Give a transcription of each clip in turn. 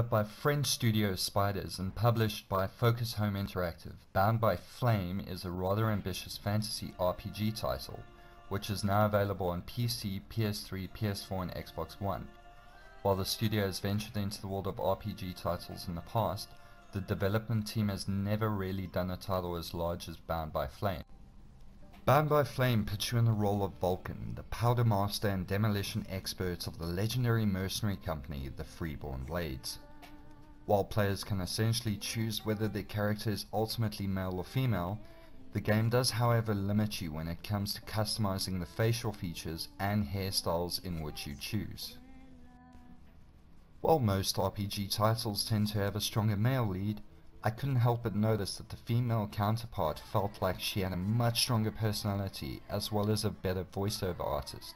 Developed by French studio Spiders and published by Focus Home Interactive, Bound by Flame is a rather ambitious fantasy RPG title, which is now available on PC, PS3, PS4 and Xbox One. While the studio has ventured into the world of RPG titles in the past, the development team has never really done a title as large as Bound by Flame. Bound by Flame puts you in the role of Vulcan, the powder master and demolition expert of the legendary mercenary company, the Freeborn Blades. While players can essentially choose whether their character is ultimately male or female, the game does however limit you when it comes to customizing the facial features and hairstyles in which you choose. While most RPG titles tend to have a stronger male lead, I couldn't help but notice that the female counterpart felt like she had a much stronger personality as well as a better voiceover artist.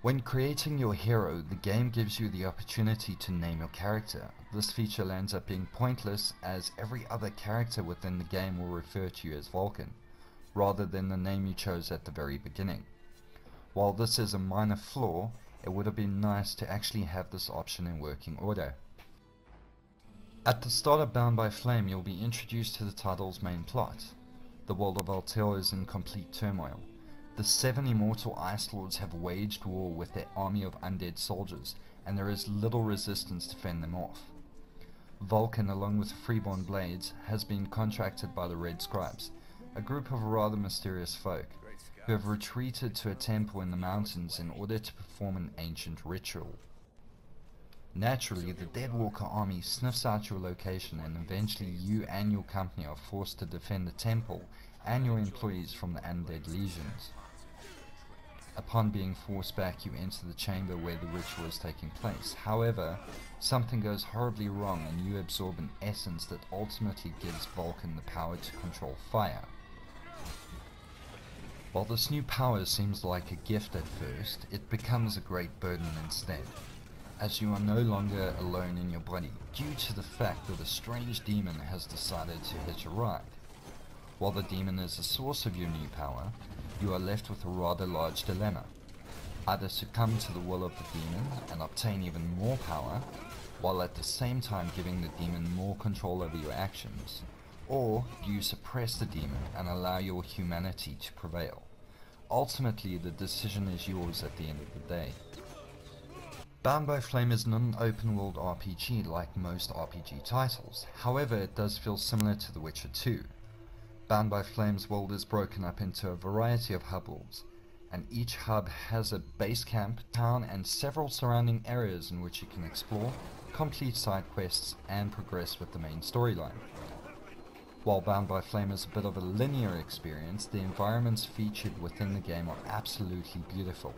When creating your hero, the game gives you the opportunity to name your character. This feature ends up being pointless as every other character within the game will refer to you as Vulcan, rather than the name you chose at the very beginning. While this is a minor flaw, it would have been nice to actually have this option in working order. At the start of Bound by Flame, you'll be introduced to the title's main plot. The world of Altair is in complete turmoil. The 7 immortal Ice Lords have waged war with their army of undead soldiers, and there is little resistance to fend them off. Vulcan, along with the Freeborn Blades, has been contracted by the Red Scribes, a group of rather mysterious folk, who have retreated to a temple in the mountains in order to perform an ancient ritual. Naturally, the Deadwalker army sniffs out your location and eventually you and your company are forced to defend the temple and your employees from the undead legions. Upon being forced back, you enter the chamber where the ritual is taking place. However, something goes horribly wrong and you absorb an essence that ultimately gives Vulcan the power to control fire. While this new power seems like a gift at first, it becomes a great burden instead, as you are no longer alone in your body, due to the fact that a strange demon has decided to hitch a ride. While the demon is the source of your new power, you are left with a rather large dilemma. Either succumb to the will of the demon and obtain even more power, while at the same time giving the demon more control over your actions, or do you suppress the demon and allow your humanity to prevail? Ultimately, the decision is yours at the end of the day. Bound by Flame is not an open world RPG like most RPG titles, however it does feel similar to The Witcher 2. Bound by Flame's world is broken up into a variety of hub worlds, and each hub has a base camp, town and several surrounding areas in which you can explore, complete side quests and progress with the main storyline. While Bound by Flame is a bit of a linear experience, the environments featured within the game are absolutely beautiful.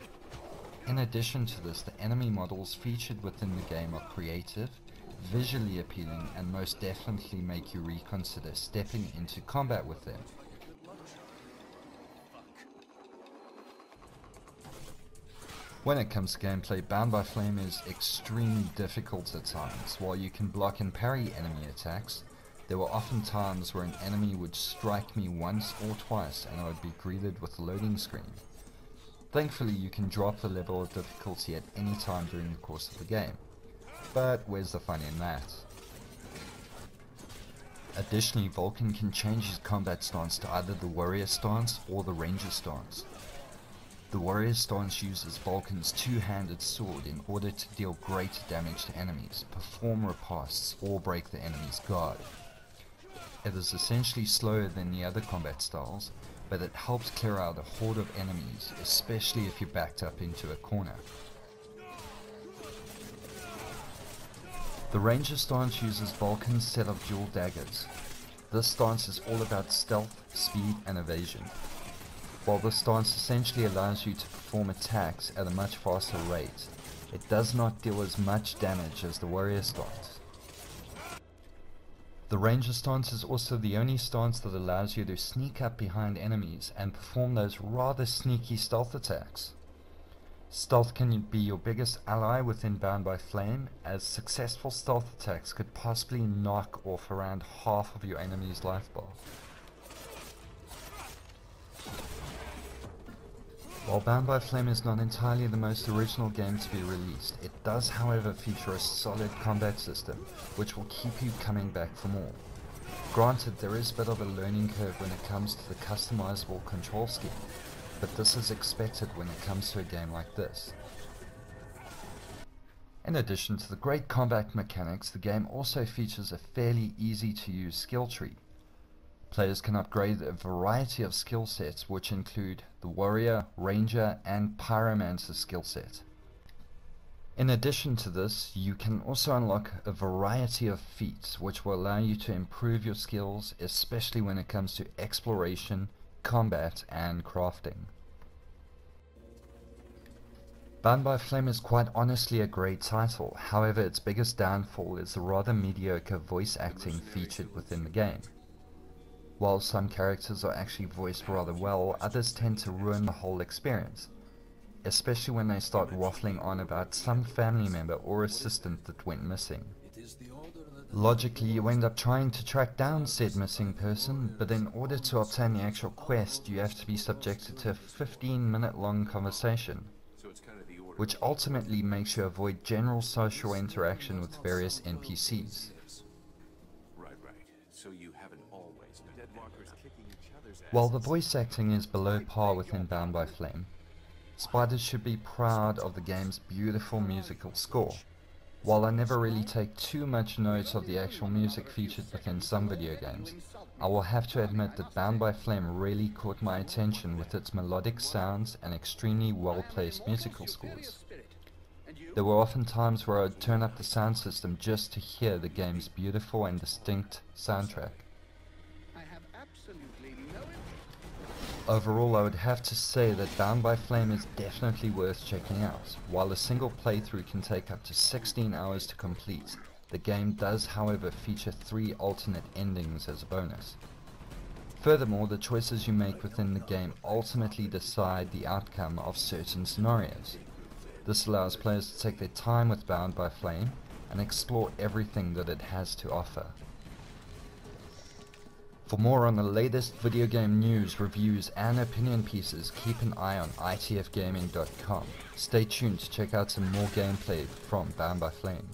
In addition to this, the enemy models featured within the game are creative, visually appealing, and most definitely make you reconsider stepping into combat with them. When it comes to gameplay, Bound by Flame is extremely difficult at times. While you can block and parry enemy attacks, there were often times where an enemy would strike me once or twice and I would be greeted with a loading screen. Thankfully, you can drop the level of difficulty at any time during the course of the game. But where's the fun in that? Additionally, Vulcan can change his combat stance to either the warrior stance or the ranger stance. The warrior stance uses Vulcan's two-handed sword in order to deal greater damage to enemies, perform riposts, or break the enemy's guard. It is essentially slower than the other combat styles, but it helps clear out a horde of enemies, especially if you're backed up into a corner. The Ranger stance uses Vulcan's set of dual daggers. This stance is all about stealth, speed and evasion. While this stance essentially allows you to perform attacks at a much faster rate, it does not deal as much damage as the warrior stance. The Ranger stance is also the only stance that allows you to sneak up behind enemies and perform those rather sneaky stealth attacks. Stealth can be your biggest ally within Bound by Flame, as successful stealth attacks could possibly knock off around half of your enemy's life bar. While Bound by Flame is not entirely the most original game to be released, it does however feature a solid combat system, which will keep you coming back for more. Granted, there is a bit of a learning curve when it comes to the customizable control scheme, but this is expected when it comes to a game like this. In addition to the great combat mechanics, the game also features a fairly easy to use skill tree. Players can upgrade a variety of skill sets, which include the Warrior, Ranger and Pyromancer skill set. In addition to this, you can also unlock a variety of feats which will allow you to improve your skills, especially when it comes to exploration, combat and crafting. Bound by Flame is quite honestly a great title, however its biggest downfall is the rather mediocre voice acting featured within the game. While some characters are actually voiced rather well, others tend to ruin the whole experience, especially when they start waffling on about some family member or assistant that went missing. Logically, you end up trying to track down said missing person, but in order to obtain the actual quest, you have to be subjected to a 15-minute long conversation, which ultimately makes you avoid general social interaction with various NPCs. While the voice acting is below par within Bound by Flame, Spiders should be proud of the game's beautiful musical score. While I never really take too much note of the actual music featured within some video games, I will have to admit that Bound by Flame really caught my attention with its melodic sounds and extremely well-placed musical scores. There were often times where I would turn up the sound system just to hear the game's beautiful and distinct soundtrack. Overall, I would have to say that Bound by Flame is definitely worth checking out. While a single playthrough can take up to 16 hours to complete, the game does however feature 3 alternate endings as a bonus. Furthermore, the choices you make within the game ultimately decide the outcome of certain scenarios. This allows players to take their time with Bound by Flame and explore everything that it has to offer. For more on the latest video game news, reviews and opinion pieces, keep an eye on itfgaming.com. Stay tuned to check out some more gameplay from Bound by Flame.